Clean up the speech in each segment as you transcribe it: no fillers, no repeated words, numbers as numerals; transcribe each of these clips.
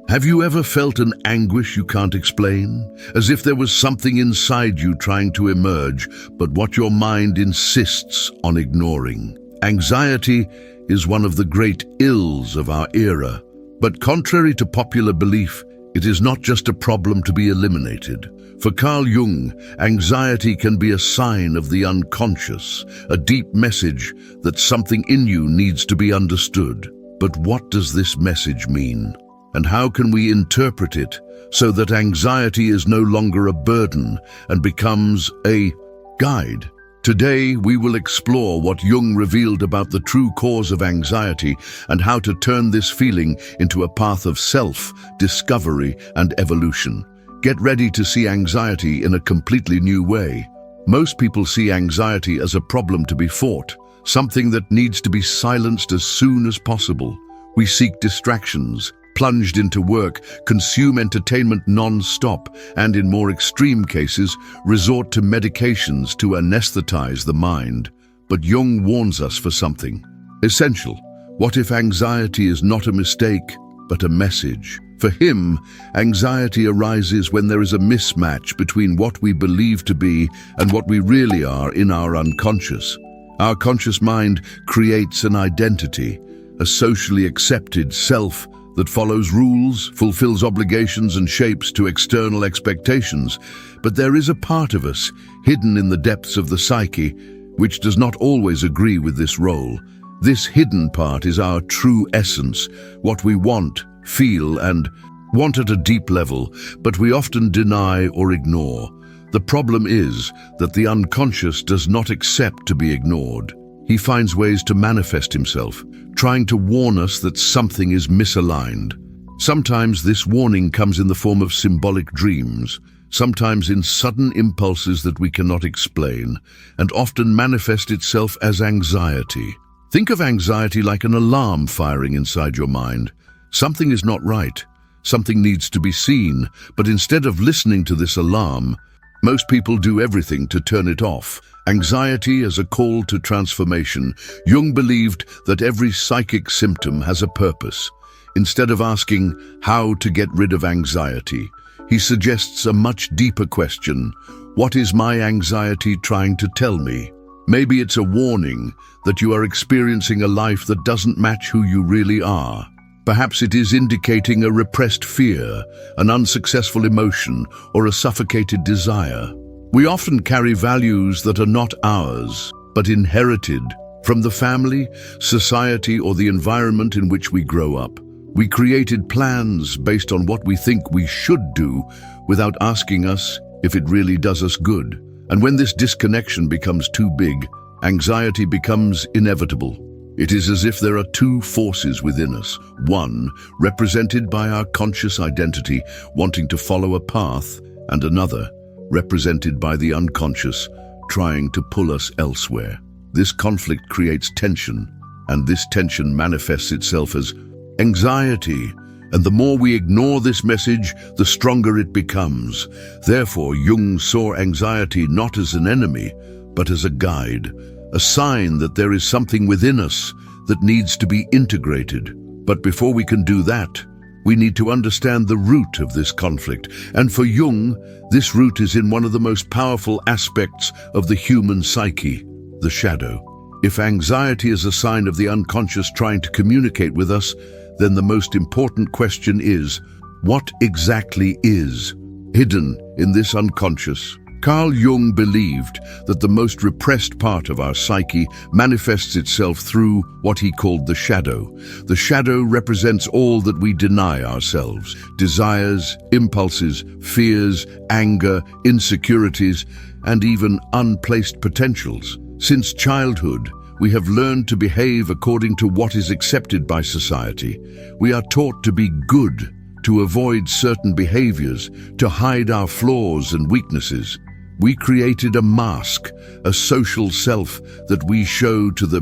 Have you ever felt an anguish you can't explain? As if there was something inside you trying to emerge, but what your mind insists on ignoring. Anxiety is one of the great ills of our era. But contrary to popular belief, it is not just a problem to be eliminated. For Carl Jung, anxiety can be a sign of the unconscious, a deep message that something in you needs to be understood. But what does this message mean? And how can we interpret it so that anxiety is no longer a burden and becomes a guide? Today, we will explore what Jung revealed about the true cause of anxiety and how to turn this feeling into a path of self-discovery and evolution. Get ready to see anxiety in a completely new way. Most people see anxiety as a problem to be fought, something that needs to be silenced as soon as possible. We seek distractions, plunged into work, consume entertainment non-stop, and in more extreme cases, resort to medications to anesthetize the mind. But Jung warns us for something essential. What if anxiety is not a mistake, but a message? For him, anxiety arises when there is a mismatch between what we believe to be and what we really are in our unconscious. Our conscious mind creates an identity, a socially accepted self that follows rules, fulfills obligations, and shapes to external expectations. But there is a part of us, hidden in the depths of the psyche, which does not always agree with this role. This hidden part is our true essence, what we want, feel, and want at a deep level, but we often deny or ignore. The problem is that the unconscious does not accept to be ignored. He finds ways to manifest himself, trying to warn us that something is misaligned. Sometimes this warning comes in the form of symbolic dreams, sometimes in sudden impulses that we cannot explain, and often manifest itself as anxiety. Think of anxiety like an alarm firing inside your mind. Something is not right. Something needs to be seen, but instead of listening to this alarm, most people do everything to turn it off. Anxiety as a call to transformation. Jung believed that every psychic symptom has a purpose. Instead of asking how to get rid of anxiety, he suggests a much deeper question. What is my anxiety trying to tell me? Maybe it's a warning that you are experiencing a life that doesn't match who you really are. Perhaps it is indicating a repressed fear, an unsuccessful emotion, or a suffocated desire. We often carry values that are not ours, but inherited from the family, society, or the environment in which we grow up. We created plans based on what we think we should do without asking us if it really does us good. And when this disconnection becomes too big, anxiety becomes inevitable. It is as if there are two forces within us. One, represented by our conscious identity, wanting to follow a path, and another, represented by the unconscious, trying to pull us elsewhere. This conflict creates tension, and this tension manifests itself as anxiety. And the more we ignore this message, the stronger it becomes. Therefore, Jung saw anxiety not as an enemy, but as a guide, a sign that there is something within us that needs to be integrated. But before we can do that, we need to understand the root of this conflict. And for Jung, this root is in one of the most powerful aspects of the human psyche, the shadow. If anxiety is a sign of the unconscious trying to communicate with us, then the most important question is, what exactly is hidden in this unconscious? Carl Jung believed that the most repressed part of our psyche manifests itself through what he called the shadow. The shadow represents all that we deny ourselves: desires, impulses, fears, anger, insecurities, and even unplaced potentials. Since childhood, we have learned to behave according to what is accepted by society. We are taught to be good, to avoid certain behaviors, to hide our flaws and weaknesses. We created a mask, a social self that we show to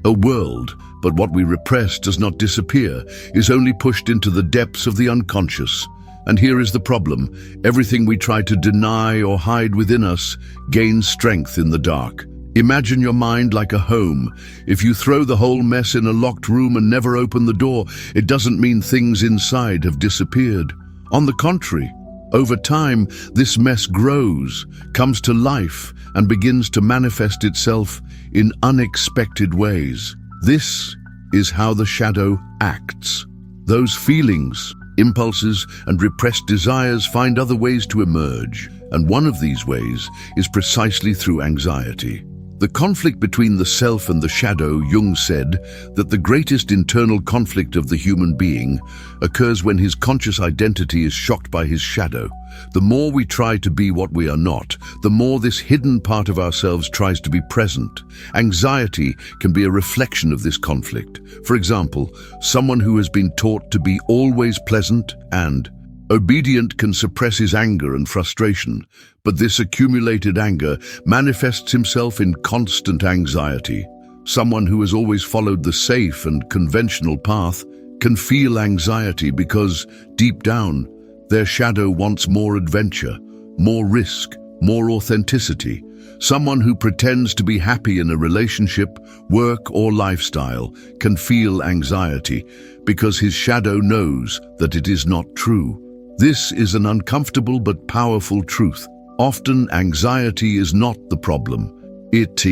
a world, but what we repress does not disappear, is only pushed into the depths of the unconscious. And here is the problem: everything we try to deny or hide within us gains strength in the dark. Imagine your mind like a home. If you throw the whole mess in a locked room and never open the door, it doesn't mean things inside have disappeared. On the contrary, over time, this mess grows, comes to life, and begins to manifest itself in unexpected ways. This is how the shadow acts. Those feelings, impulses, and repressed desires find other ways to emerge, and one of these ways is precisely through anxiety. The conflict between the self and the shadow, Jung said that the greatest internal conflict of the human being occurs when his conscious identity is shocked by his shadow. The more we try to be what we are not, the more this hidden part of ourselves tries to be present. Anxiety can be a reflection of this conflict. For example, someone who has been taught to be always pleasant and obedient can suppress his anger and frustration, but this accumulated anger manifests himself in constant anxiety. Someone who has always followed the safe and conventional path can feel anxiety because, deep down, their shadow wants more adventure, more risk, more authenticity. Someone who pretends to be happy in a relationship, work, or lifestyle can feel anxiety because his shadow knows that it is not true. This is an uncomfortable but powerful truth. Often, anxiety is not the problem. It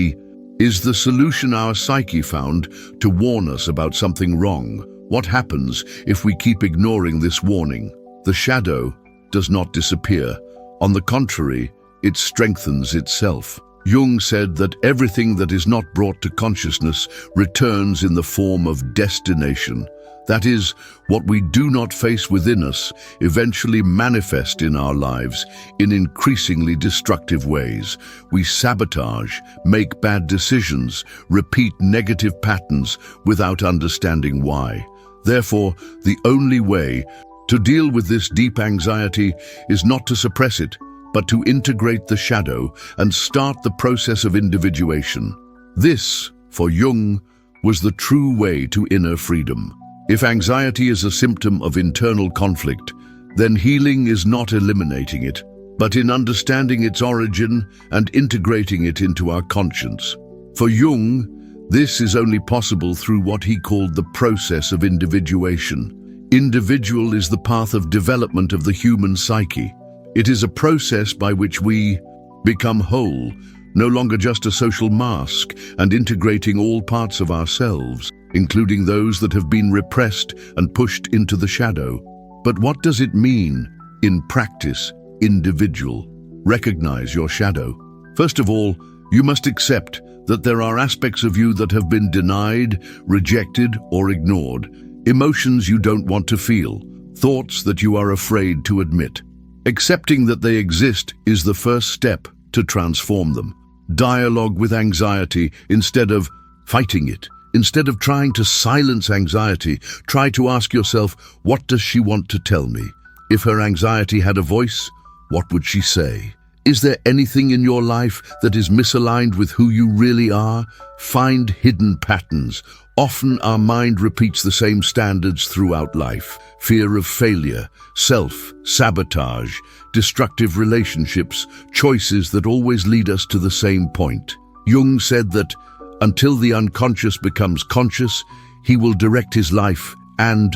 is the solution our psyche found to warn us about something wrong. What happens if we keep ignoring this warning? The shadow does not disappear. On the contrary, it strengthens itself. Jung said that everything that is not brought to consciousness returns in the form of destination. That is, what we do not face within us eventually manifest in our lives in increasingly destructive ways. We sabotage, make bad decisions, repeat negative patterns without understanding why. Therefore, the only way to deal with this deep anxiety is not to suppress it, but to integrate the shadow and start the process of individuation. This, for Jung, was the true way to inner freedom. If anxiety is a symptom of internal conflict, then healing is not eliminating it, but in understanding its origin and integrating it into our conscience. For Jung, this is only possible through what he called the process of individuation. Individual is the path of development of the human psyche. It is a process by which we become whole, no longer just a social mask, and integrating all parts of ourselves, including those that have been repressed and pushed into the shadow. But what does it mean, in practice, individual? Recognize your shadow. First of all, you must accept that there are aspects of you that have been denied, rejected, or ignored, emotions you don't want to feel, thoughts that you are afraid to admit. Accepting that they exist is the first step to transform them. Dialogue with anxiety instead of fighting it. Instead of trying to silence anxiety, try to ask yourself, what does she want to tell me? If her anxiety had a voice, what would she say? Is there anything in your life that is misaligned with who you really are? Find hidden patterns. Often our mind repeats the same standards throughout life. Fear of failure, self-sabotage, destructive relationships, choices that always lead us to the same point. Jung said that until the unconscious becomes conscious, he will direct his life and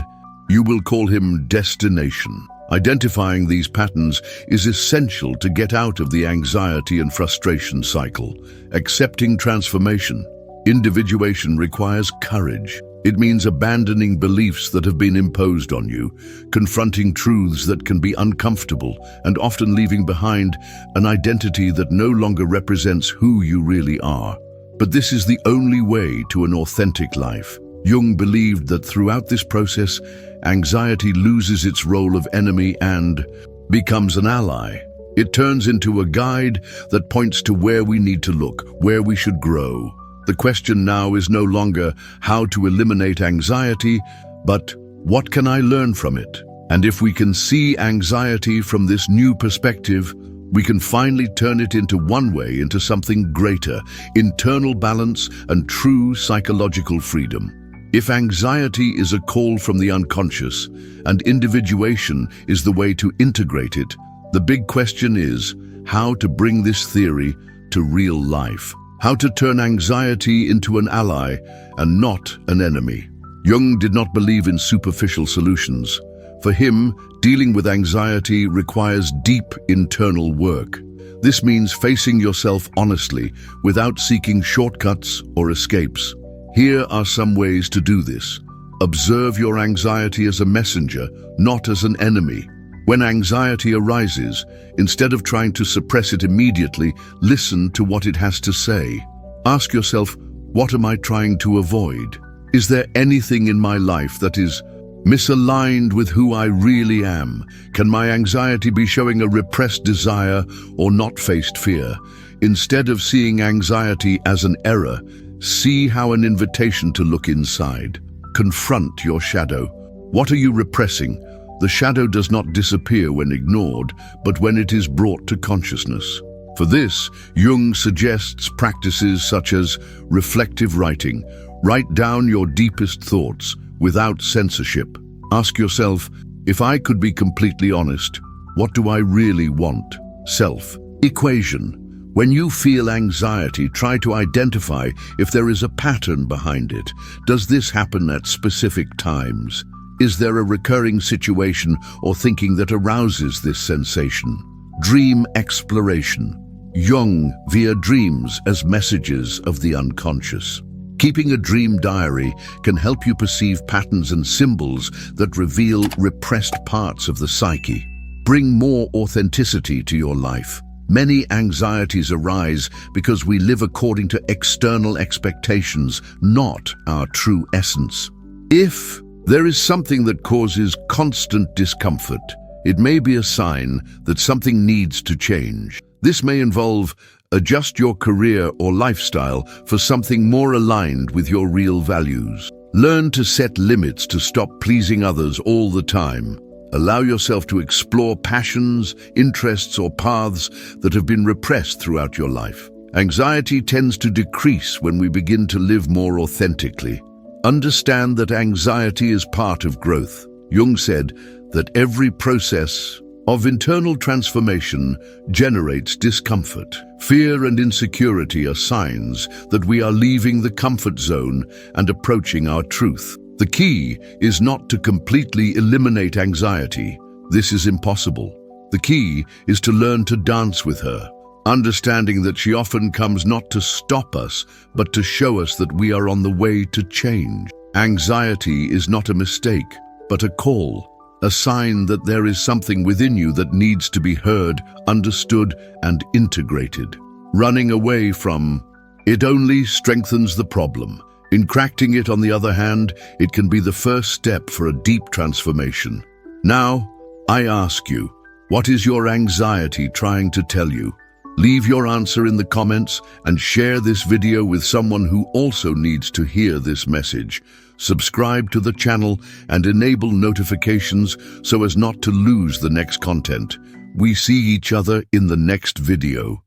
you will call him destination. Identifying these patterns is essential to get out of the anxiety and frustration cycle. Accepting transformation. Individuation requires courage. It means abandoning beliefs that have been imposed on you, confronting truths that can be uncomfortable, and often leaving behind an identity that no longer represents who you really are. But this is the only way to an authentic life. Jung believed that throughout this process, anxiety loses its role of enemy and becomes an ally. It turns into a guide that points to where we need to look, where we should grow. The question now is no longer how to eliminate anxiety, but what can I learn from it? And if we can see anxiety from this new perspective, we can finally turn it into one way into something greater, internal balance and true psychological freedom. If anxiety is a call from the unconscious and individuation is the way to integrate it, the big question is how to bring this theory to real life. How to turn anxiety into an ally and not an enemy. Jung did not believe in superficial solutions. For him, dealing with anxiety requires deep internal work. This means facing yourself honestly without seeking shortcuts or escapes. Here are some ways to do this. Observe your anxiety as a messenger, not as an enemy. When anxiety arises, instead of trying to suppress it immediately, listen to what it has to say. Ask yourself, what am I trying to avoid? Is there anything in my life that is misaligned with who I really am? Can my anxiety be showing a repressed desire or not faced fear? Instead of seeing anxiety as an error, see how an invitation to look inside. Confront your shadow. What are you repressing? The shadow does not disappear when ignored, but when it is brought to consciousness. For this, Jung suggests practices such as reflective writing. Write down your deepest thoughts without censorship. Ask yourself, if I could be completely honest, what do I really want? Self-equation. When you feel anxiety, try to identify if there is a pattern behind it. Does this happen at specific times? Is there a recurring situation or thinking that arouses this sensation? Dream exploration. Jung via dreams as messages of the unconscious. Keeping a dream diary can help you perceive patterns and symbols that reveal repressed parts of the psyche. Bring more authenticity to your life. Many anxieties arise because we live according to external expectations, not our true essence. If there is something that causes constant discomfort, it may be a sign that something needs to change. This may involve adjust your career or lifestyle for something more aligned with your real values. Learn to set limits to stop pleasing others all the time. Allow yourself to explore passions, interests, or paths that have been repressed throughout your life. Anxiety tends to decrease when we begin to live more authentically. Understand that anxiety is part of growth. Jung said that every process of internal transformation generates discomfort. Fear and insecurity are signs that we are leaving the comfort zone and approaching our truth. The key is not to completely eliminate anxiety. This is impossible. The key is to learn to dance with her, understanding that she often comes not to stop us, but to show us that we are on the way to change. Anxiety is not a mistake, but a call. A sign that there is something within you that needs to be heard, understood, and integrated. Running away from it only strengthens the problem. In correcting it, on the other hand, it can be the first step for a deep transformation. Now, I ask you, what is your anxiety trying to tell you? Leave your answer in the comments and share this video with someone who also needs to hear this message. Subscribe to the channel and enable notifications so as not to lose the next content. We see each other in the next video.